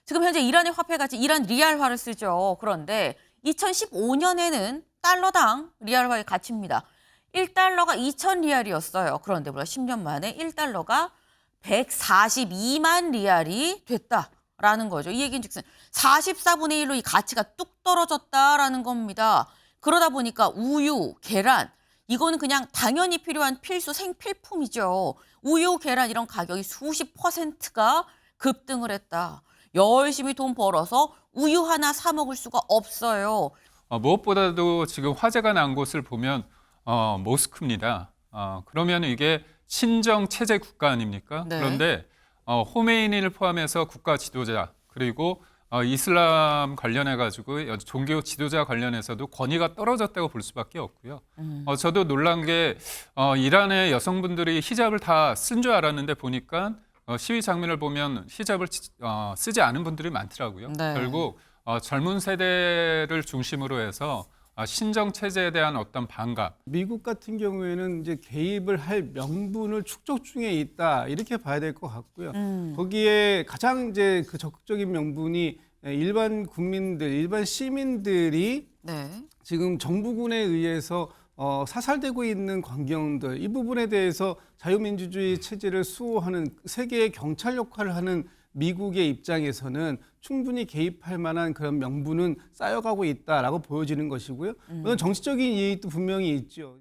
지금 현재 이란의 화폐 가치 이란 리알화를 쓰죠. 그런데 2015년에는 달러당 리알화의 가치입니다. 1달러가 2,000리알이었어요. 그런데 불과 10년 만에 1달러가 142만 리알이 됐다라는 거죠. 이 얘기는 즉슨 44분의 1로 이 가치가 뚝 떨어졌다라는 겁니다. 그러다 보니까 우유, 계란, 이거는 그냥 당연히 필요한 필수 생필품이죠. 우유, 계란 이런 가격이 수십 %가 급등을 했다. 열심히 돈 벌어서 우유 하나 사 먹을 수가 없어요. 무엇보다도 지금 화제가 난 곳을 보면 모스크입니다. 그러면 이게 친정 체제 국가 아닙니까? 네. 그런데 호메이니를 포함해서 국가 지도자 그리고 이슬람 관련해 가지고 종교 지도자 관련해서도 권위가 떨어졌다고 볼 수밖에 없고요. 저도 놀란 게 이란의 여성분들이 히잡을 다 쓴 줄 알았는데 보니까 시위 장면을 보면 히잡을 쓰지 않은 분들이 많더라고요. 네. 결국 젊은 세대를 중심으로 해서 신정 체제에 대한 어떤 반감. 미국 같은 경우에는 이제 개입을 할 명분을 축적 중에 있다 이렇게 봐야 될 것 같고요. 거기에 가장 이제 그 적극적인 명분이 일반 국민들, 일반 시민들이 네. 지금 정부군에 의해서 사살되고 있는 광경들 이 부분에 대해서 자유민주주의 체제를 수호하는 세계의 경찰 역할을 하는 미국의 입장에서는 충분히 개입할 만한 그런 명분은 쌓여가고 있다라고 보여지는 것이고요. 물론 정치적인 이익도 분명히 있죠.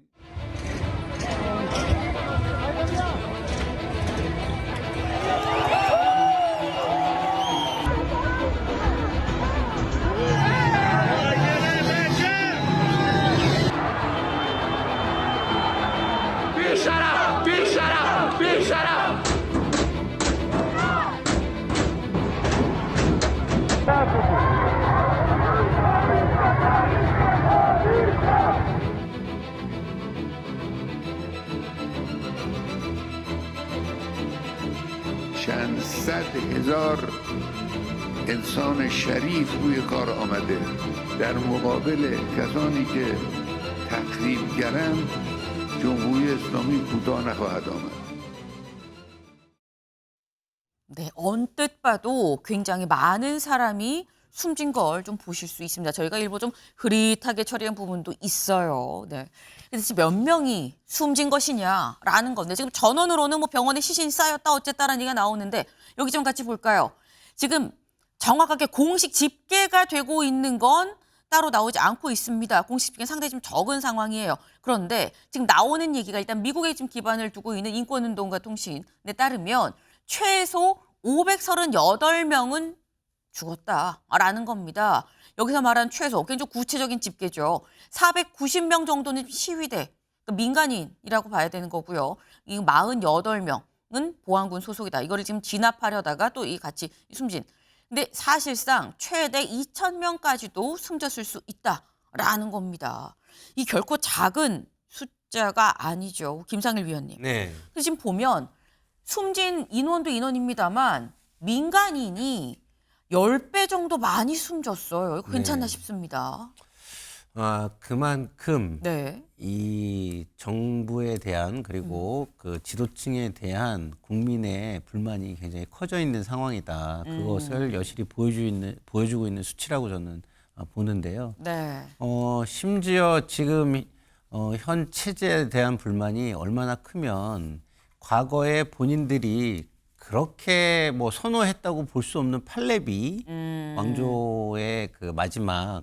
چند صد هزار انسان شریف روی کار آمده در مقابل کسانی که تخریبگرند جمهوری اسلامی کوتاه نخواهد آمد. 네, 언뜻 봐도 굉장히 많은 사람이 숨진 걸 좀 보실 수 있습니다. 저희가 일부 좀 흐릿하게 처리한 부분도 있어요. 네. 그래서 몇 명이 숨진 것이냐라는 건데 지금 전원으로는 뭐 병원에 시신이 쌓였다 어쨌다라는 얘기가 나오는데 여기 좀 같이 볼까요? 지금 정확하게 공식 집계가 되고 있는 건 따로 나오지 않고 있습니다. 공식 집계는 상당히 좀 적은 상황이에요. 그런데 지금 나오는 얘기가 일단 미국에 지금 기반을 두고 있는 인권운동가 통신에 따르면 최소 538명은 죽었다라는 겁니다. 여기서 말한 최소, 굉장히 구체적인 집계죠. 490명 정도는 시위대, 민간인이라고 봐야 되는 거고요. 이 48명은 보안군 소속이다. 이거를 지금 진압하려다가 또 이 같이 숨진. 근데 사실상 최대 2,000명까지도 숨졌을 수 있다라는 겁니다. 이 결코 작은 숫자가 아니죠. 김상일 위원님. 네. 그래서 지금 보면 숨진 인원도 인원입니다만 민간인이 10배 정도 많이 숨졌어요. 이거 괜찮나 네. 싶습니다. 그만큼 네. 이 정부에 대한 그리고 그 지도층에 대한 국민의 불만이 굉장히 커져 있는 상황이다. 그것을 여실히 보여주고 있는 수치라고 저는 보는데요. 네. 심지어 지금 현 체제에 대한 불만이 얼마나 크면 과거에 본인들이 그렇게 뭐 선호했다고 볼 수 없는 팔레비 왕조의 그 마지막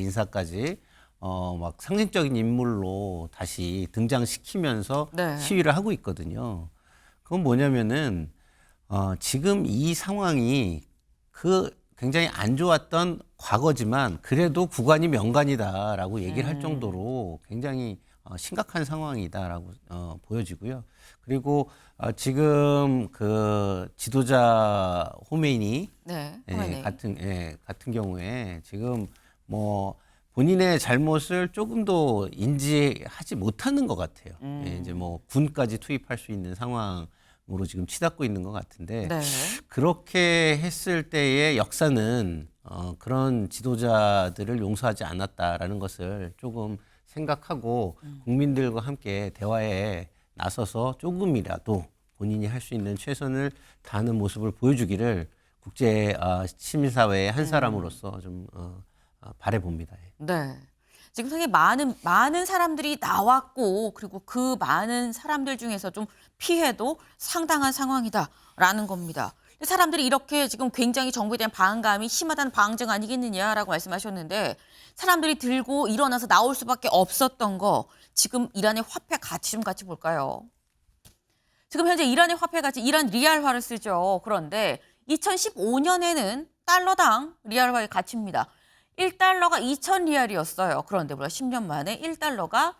인사까지 막 상징적인 인물로 다시 등장시키면서 네. 시위를 하고 있거든요. 그건 뭐냐면은 지금 이 상황이 그 굉장히 안 좋았던 과거지만 그래도 구간이 명간이다라고 얘기를 할 정도로 굉장히 심각한 상황이다라고 보여지고요. 그리고 지금 그 지도자 호메이니 네. 같은 경우에 지금 뭐 본인의 잘못을 조금 더 인지하지 못하는 것 같아요. 이제 뭐 군까지 투입할 수 있는 상황으로 지금 치닫고 있는 것 같은데 네. 그렇게 했을 때의 역사는 그런 지도자들을 용서하지 않았다라는 것을 조금 생각하고 국민들과 함께 대화에 나서서 조금이라도 본인이 할 수 있는 최선을 다하는 모습을 보여주기를 국제 시민사회의 한 사람으로서 좀 바라봅니다. 예. 네. 지금 상당히 많은 사람들이 나왔고 그리고 그 많은 사람들 중에서 좀 피해도 상당한 상황이다라는 겁니다. 사람들이 이렇게 지금 굉장히 정부에 대한 반감이 심하다는 방증 아니겠느냐라고 말씀하셨는데 사람들이 들고 일어나서 나올 수밖에 없었던 거 지금 이란의 화폐 가치 좀 같이 볼까요? 지금 현재 이란의 화폐 가치 이란 리알화를 쓰죠. 그런데 2015년에는 달러당 리알화의 가치입니다. 1달러가 2,000리알이었어요. 그런데 불과 10년 만에 1달러가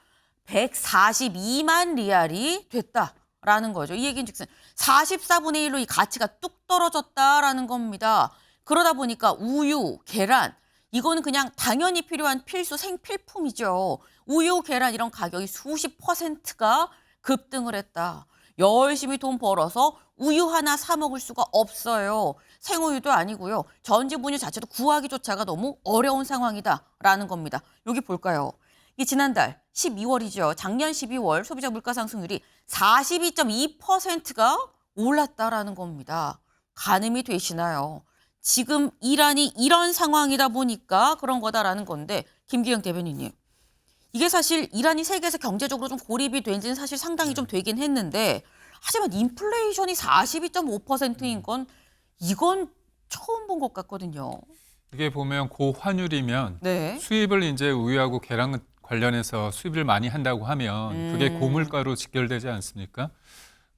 142만 리알이 됐다라는 거죠. 이 얘기는 즉슨 44분의 1로 이 가치가 뚝 떨어졌다라는 겁니다. 그러다 보니까 우유, 계란 이거는 그냥 당연히 필요한 필수 생필품이죠. 우유, 계란 이런 가격이 수십 %가 급등을 했다. 열심히 돈 벌어서 우유 하나 사 먹을 수가 없어요. 생우유도 아니고요. 전지분유 자체도 구하기조차가 너무 어려운 상황이다라는 겁니다. 여기 볼까요? 이 지난달 12월이죠. 작년 12월 소비자 물가 상승률이 42.2%가 올랐다라는 겁니다. 가늠이 되시나요? 지금 이란이 이런 상황이다 보니까 그런 거다라는 건데 김기영 대변인님. 이게 사실 이란이 세계에서 경제적으로 좀 고립이 된 지는 사실 상당히 좀 되긴 했는데 하지만 인플레이션이 42.5%인 건 이건 처음 본 것 같거든요. 이게 보면 고환율이면 네. 수입을 이제 우유하고 계란 관련해서 수입을 많이 한다고 하면 그게 고물가로 직결되지 않습니까?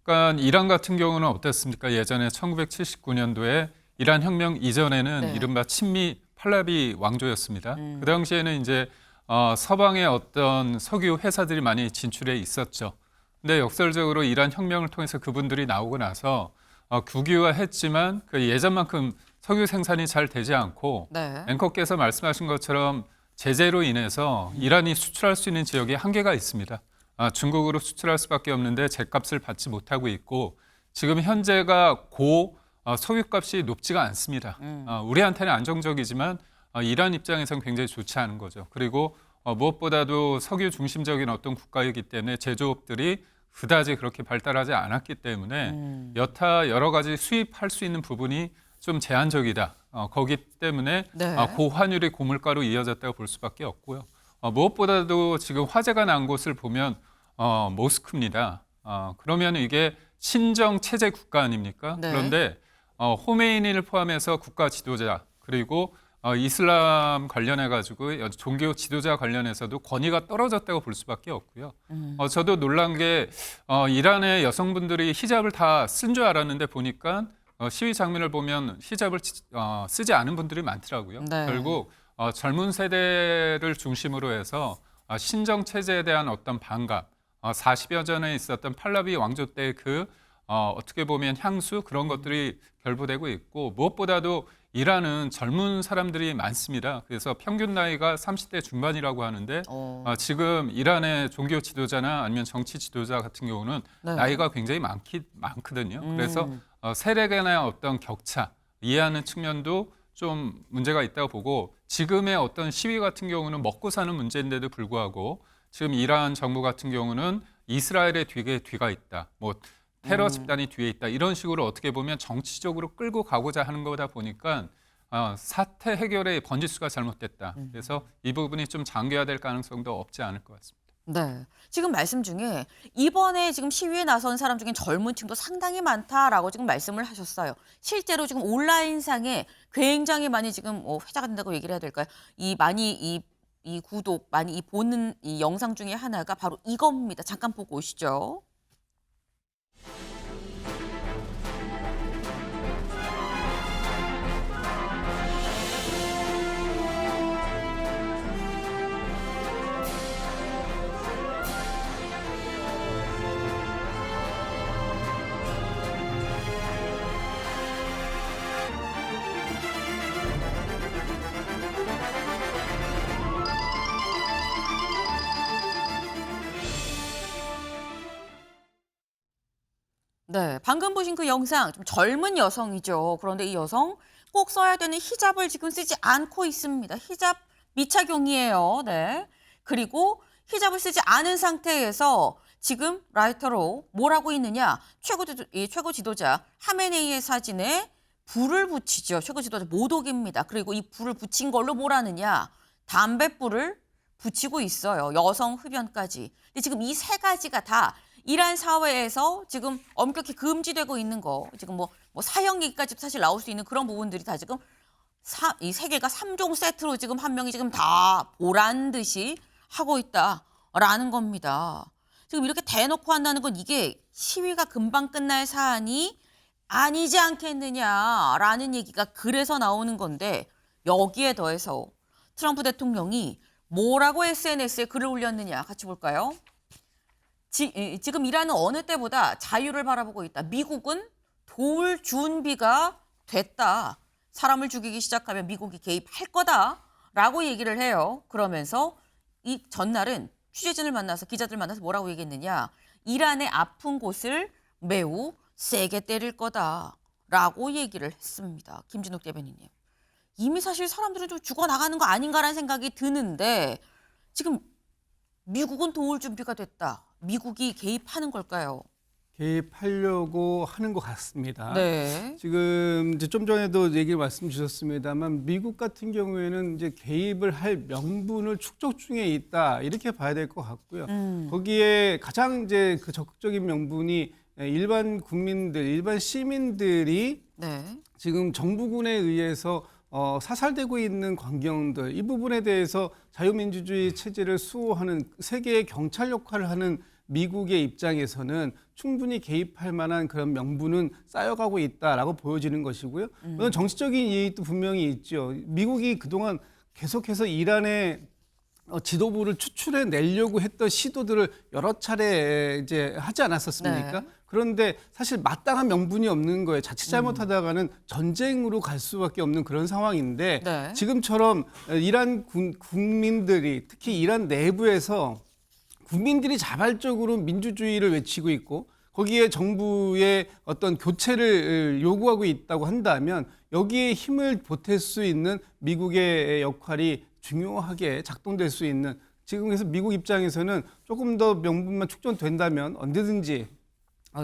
그러니까 이란 같은 경우는 어땠습니까? 예전에 1979년도에 이란 혁명 이전에는 네. 이른바 친미 팔라비 왕조였습니다. 그 당시에는 이제 서방의 어떤 석유 회사들이 많이 진출해 있었죠. 근데 역설적으로 이란 혁명을 통해서 그분들이 나오고 나서 국유화했지만 그 예전만큼 석유 생산이 잘 되지 않고 네. 앵커께서 말씀하신 것처럼 제재로 인해서 이란이 수출할 수 있는 지역에 한계가 있습니다. 중국으로 수출할 수밖에 없는데 제값을 받지 못하고 있고 지금 현재가 석유값이 높지가 않습니다. 우리한테는 안정적이지만 이란 입장에서는 굉장히 좋지 않은 거죠. 그리고 무엇보다도 석유 중심적인 어떤 국가이기 때문에 제조업들이 그다지 그렇게 발달하지 않았기 때문에 여타 여러 가지 수입할 수 있는 부분이 좀 제한적이다. 거기 때문에 네. 고환율이 고물가로 이어졌다고 볼 수밖에 없고요. 무엇보다도 지금 화재가 난 곳을 보면 모스크입니다. 그러면 이게 친정 체제 국가 아닙니까? 네. 그런데 호메이니를 포함해서 국가 지도자 그리고 이슬람 관련해 가지고 종교 지도자 관련해서도 권위가 떨어졌다고 볼 수밖에 없고요. 저도 놀란 게 이란의 여성분들이 히잡을 다 쓴 줄 알았는데 보니까 시위 장면을 보면 히잡을 쓰지 않은 분들이 많더라고요. 네. 결국 젊은 세대를 중심으로 해서 신정 체제에 대한 어떤 반감, 40여 전에 있었던 팔라비 왕조 때 그 어떻게 보면 향수 그런 것들이 결부되고 있고 무엇보다도 이란은 젊은 사람들이 많습니다. 그래서 평균 나이가 30대 중반이라고 하는데 지금 이란의 종교 지도자나 아니면 정치 지도자 같은 경우는 네. 나이가 굉장히 많거든요. 그래서 세대 간의 어떤 격차 이해하는 측면도 좀 문제가 있다고 보고 지금의 어떤 시위 같은 경우는 먹고 사는 문제인데도 불구하고 지금 이란 정부 같은 경우는 이스라엘의 뒤가 있다. 뭐 테러 집단이 뒤에 있다. 이런 식으로 어떻게 보면 정치적으로 끌고 가고자 하는 거다 보니까 사태 해결의 번지수가 잘못됐다. 그래서 이 부분이 좀 장기화될 가능성도 없지 않을 것 같습니다. 네. 지금 말씀 중에 이번에 지금 시위에 나선 사람 중엔 젊은 층도 상당히 많다라고 지금 말씀을 하셨어요. 실제로 지금 온라인상에 굉장히 많이 지금 회자가 된다고 얘기를 해야 될까요? 이 구독, 많이 보는 이 영상 중에 하나가 바로 이겁니다. 잠깐 보고 오시죠. 네, 방금 보신 그 영상 좀 젊은 여성이죠. 그런데 이 여성 꼭 써야 되는 히잡을 지금 쓰지 않고 있습니다. 히잡 미착용이에요. 네. 그리고 히잡을 쓰지 않은 상태에서 지금 라이터로 뭘 하고 있느냐? 최고 지도자 하메네이의 사진에 불을 붙이죠. 최고 지도자 모독입니다. 그리고 이 불을 붙인 걸로 뭘 하느냐? 담뱃불을 붙이고 있어요. 여성 흡연까지. 근데 지금 이 세 가지가 다 이란 사회에서 지금 엄격히 금지되고 있는 거, 지금 뭐 사형 얘기까지 사실 나올 수 있는 그런 부분들이 다 지금 이 세 개가 3종 세트로 지금 한 명이 지금 다 보란 듯이 하고 있다라는 겁니다. 지금 이렇게 대놓고 한다는 건 이게 시위가 금방 끝날 사안이 아니지 않겠느냐라는 얘기가 그래서 나오는 건데, 여기에 더해서 트럼프 대통령이 뭐라고 SNS에 글을 올렸느냐 같이 볼까요? 지금 이란은 어느 때보다 자유를 바라보고 있다. 미국은 도울 준비가 됐다. 사람을 죽이기 시작하면 미국이 개입할 거다라고 얘기를 해요. 그러면서 이 전날은 취재진을 만나서 기자들 만나서 뭐라고 얘기했느냐. 이란의 아픈 곳을 매우 세게 때릴 거다라고 얘기를 했습니다. 김진욱 대변인님. 이미 사실 사람들은 좀 죽어나가는 거 아닌가라는 생각이 드는데 지금 미국은 도울 준비가 됐다. 미국이 개입하는 걸까요? 개입하려고 하는 것 같습니다. 네. 지금 이제 좀 전에도 얘기를 말씀 주셨습니다만 미국 같은 경우에는 이제 개입을 할 명분을 축적 중에 있다 이렇게 봐야 될 것 같고요. 거기에 가장 이제 그 적극적인 명분이 일반 국민들, 일반 시민들이 네. 지금 정부군에 의해서 사살되고 있는 광경들, 이 부분에 대해서 자유민주주의 체제를 수호하는 세계의 경찰 역할을 하는 미국의 입장에서는 충분히 개입할 만한 그런 명분은 쌓여가고 있다라고 보여지는 것이고요. 물론 정치적인 이익도 분명히 있죠. 미국이 그동안 계속해서 이란의 지도부를 추출해 내려고 했던 시도들을 여러 차례 이제 하지 않았었습니까? 네. 그런데 사실 마땅한 명분이 없는 거예요. 자칫 잘못하다가는 전쟁으로 갈 수밖에 없는 그런 상황인데 네. 지금처럼 이란 국민들이 특히 이란 내부에서 국민들이 자발적으로 민주주의를 외치고 있고 거기에 정부의 어떤 교체를 요구하고 있다고 한다면 여기에 힘을 보탤 수 있는 미국의 역할이 중요하게 작동될 수 있는, 지금 그래서 미국 입장에서는 조금 더 명분만 축전된다면 언제든지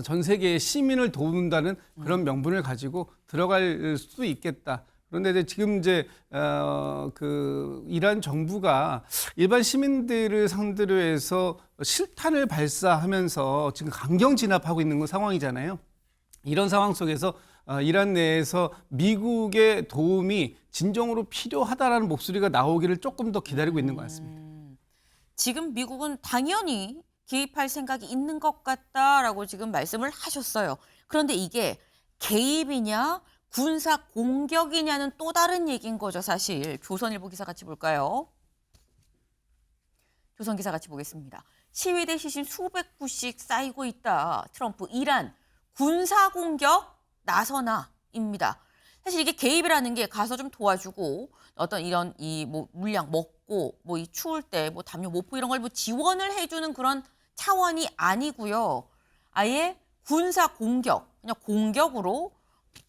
전 세계의 시민을 도운다는 그런 명분을 가지고 들어갈 수도 있겠다. 그런데 이제 지금 이제 그 이란 정부가 일반 시민들을 상대로 해서 실탄을 발사하면서 지금 강경 진압하고 있는 건 상황이잖아요. 이런 상황 속에서 이란 내에서 미국의 도움이 진정으로 필요하다라는 목소리가 나오기를 조금 더 기다리고 있는 것 같습니다. 지금 미국은 당연히 개입할 생각이 있는 것 같다라고 지금 말씀을 하셨어요. 그런데 이게 개입이냐 군사 공격이냐는 또 다른 얘기인 거죠, 사실. 조선일보 기사 같이 볼까요? 조선 기사 같이 보겠습니다. 시위대 시신 수백 구씩 쌓이고 있다. 트럼프 이란 군사 공격 나서나입니다. 사실 이게 개입이라는 게 가서 좀 도와주고 어떤 이런 이 뭐 물량 먹고 뭐 이 추울 때 뭐 담요 모프 이런 걸 뭐 지원을 해주는 그런 차원이 아니고요. 아예 군사 공격, 그냥 공격으로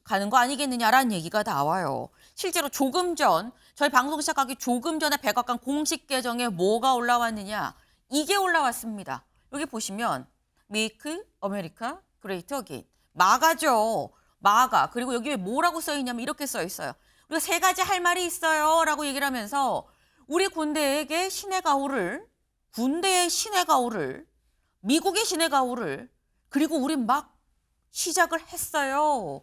가는 거 아니겠느냐라는 얘기가 나와요. 실제로 조금 전, 저희 방송 시작하기 조금 전에 백악관 공식 계정에 뭐가 올라왔느냐. 이게 올라왔습니다. 여기 보시면 Make America Great Again. 마가죠. 마가. 그리고 여기 왜 뭐라고 써 있냐면 이렇게 써 있어요. 우리가 세 가지 할 말이 있어요. 라고 얘기를 하면서 우리 군대에게 신의 가호를, 군대의 신의 가호를, 미국의 신의 가호를, 그리고 우린 막 시작을 했어요.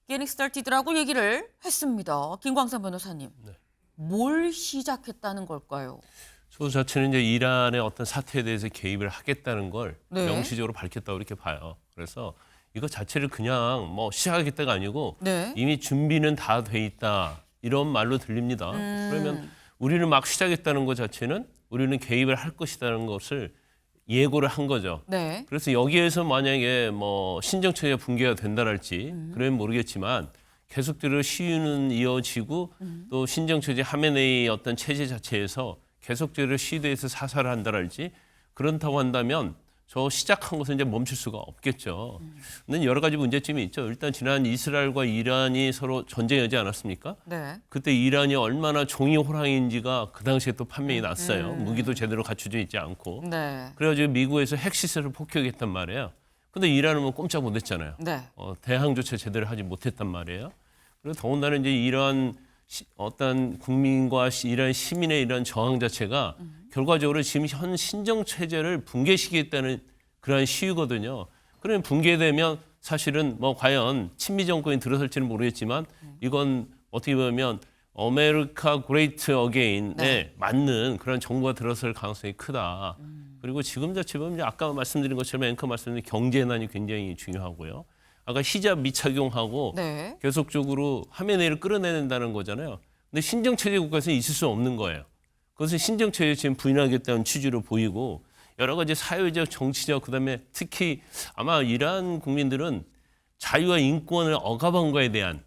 Getting Started라고 얘기를 했습니다. 김광선 변호사님. 네. 뭘 시작했다는 걸까요? 저 자체는 이제 이란의 어떤 사태에 대해서 개입을 하겠다는 걸 네. 명시적으로 밝혔다고 이렇게 봐요. 그래서 이거 자체를 그냥 뭐 시작하겠다가 아니고 네. 이미 준비는 다 돼 있다 이런 말로 들립니다. 그러면 우리는 막 시작했다는 것 자체는 우리는 개입을 할 것이라는 것을 예고를 한 거죠. 네. 그래서 여기에서 만약에 뭐 신정체제가 붕괴가 된다랄지 그러면 모르겠지만 계속적으로 시위는 이어지고 또 신정체제 하메네이 어떤 체제 자체에서 계속적으로 시위대에서 사살을 한다랄지 그렇다고 한다면 저 시작한 것은 이제 멈출 수가 없겠죠. 근데 여러 가지 문제점이 있죠. 일단 지난 이스라엘과 이란이 서로 전쟁하지 않았습니까? 네. 그때 이란이 얼마나 종이 호랑이인지가 그 당시에 또 판명이 났어요. 무기도 제대로 갖춰져 있지 않고. 네. 그래가지고 미국에서 핵시설을 폭격했단 말이에요. 근데 이란은 뭐 꼼짝 못했잖아요. 네. 대항조차 제대로 하지 못했단 말이에요. 그리고 더군다나 이제 이러한 어떤 국민과 이런 시민의 이런 저항 자체가 결과적으로 지금 현 신정 체제를 붕괴시키겠다는 그러한 시위거든요. 그러면 붕괴되면 사실은 뭐 과연 친미 정권이 들어설지는 모르겠지만 이건 어떻게 보면 아메리카 그레이트 어게인에 맞는 그런 정부가 들어설 가능성이 크다. 그리고 지금 자체 보면 이제 아까 말씀드린 것처럼 앵커 말씀드린 경제난이 굉장히 중요하고요. 아까 히잡 미착용하고 네. 계속적으로 하메네이를 끌어내는다는 거잖아요. 근데 신정체제 국가에서는 있을 수 없는 거예요. 그것은 신정체제 지금 부인하겠다는 취지로 보이고 여러 가지 사회적, 정치적, 그다음에 특히 아마 이러한 국민들은 자유와 인권을 억압한 거에 대한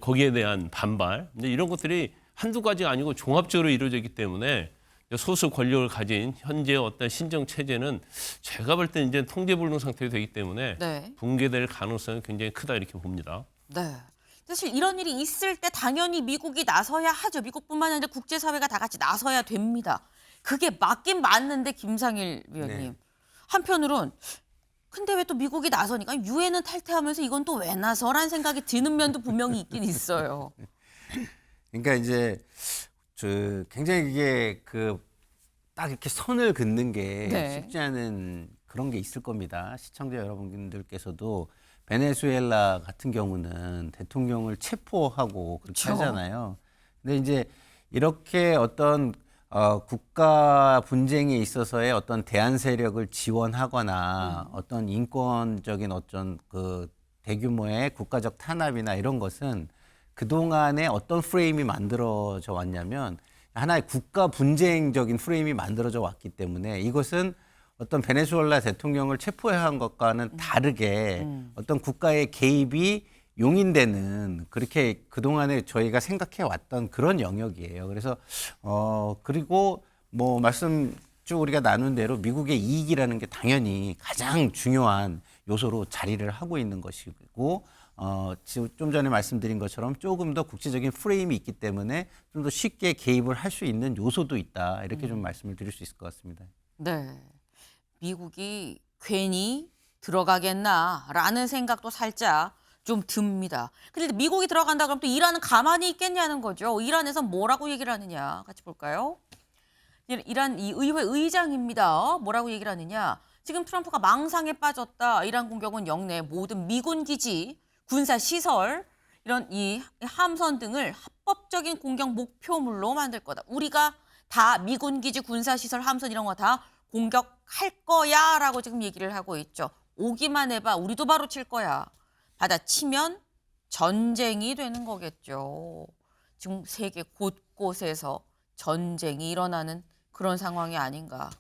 거기에 대한 반발 이런 것들이 한두 가지가 아니고 종합적으로 이루어져 있기 때문에 소수 권력을 가진 현재 어떤 신정 체제는 제가 볼 때 이제 통제불능 상태가 되기 때문에 네. 붕괴될 가능성이 굉장히 크다 이렇게 봅니다. 네. 사실 이런 일이 있을 때 당연히 미국이 나서야 하죠. 미국뿐만 아니라 국제사회가 다 같이 나서야 됩니다. 그게 맞긴 맞는데 김상일 위원님. 네. 한편으론 근데 왜 또 미국이 나서니까 유엔은 탈퇴하면서 이건 또 왜 나서라는 생각이 드는 면도 분명히 있긴 있어요. 그러니까 이제 굉장히 이게 딱 이렇게 선을 긋는 게 네. 쉽지 않은 그런 게 있을 겁니다. 시청자 여러분들께서도 베네수엘라 같은 경우는 대통령을 체포하고 그렇게 그렇죠. 하잖아요. 근데 이제 이렇게 어떤 국가 분쟁에 있어서의 어떤 대안 세력을 지원하거나 어떤 인권적인 어떤 대규모의 국가적 탄압이나 이런 것은 그동안에 어떤 프레임이 만들어져 왔냐면 하나의 국가 분쟁적인 프레임이 만들어져 왔기 때문에 이것은 어떤 베네수엘라 대통령을 체포해야 한 것과는 다르게 어떤 국가의 개입이 용인되는 그렇게 그동안에 저희가 생각해 왔던 그런 영역이에요. 그래서 그리고 뭐 말씀 쭉 우리가 나눈 대로 미국의 이익이라는 게 당연히 가장 중요한 요소로 자리를 하고 있는 것이고 지금 좀 전에 말씀드린 것처럼 조금 더 국제적인 프레임이 있기 때문에 좀 더 쉽게 개입을 할 수 있는 요소도 있다. 이렇게 좀 말씀을 드릴 수 있을 것 같습니다. 네. 미국이 괜히 들어가겠나라는 생각도 살짝 좀 듭니다. 근데 미국이 들어간다 그러면 또 이란은 가만히 있겠냐는 거죠. 이란에서 뭐라고 얘기를 하느냐 같이 볼까요? 이란 이 의회 의장입니다. 뭐라고 얘기를 하느냐. 지금 트럼프가 망상에 빠졌다. 이란 공격은 영내 모든 미군 기지, 군사 시설, 이런 이 함선 등을 합법적인 공격 목표물로 만들 거다. 우리가 다 미군 기지, 군사 시설, 함선 이런 거 다 공격할 거야라고 지금 얘기를 하고 있죠. 오기만 해봐. 우리도 바로 칠 거야. 받아치면 전쟁이 되는 거겠죠. 지금 세계 곳곳에서 전쟁이 일어나는 그런 상황이 아닌가.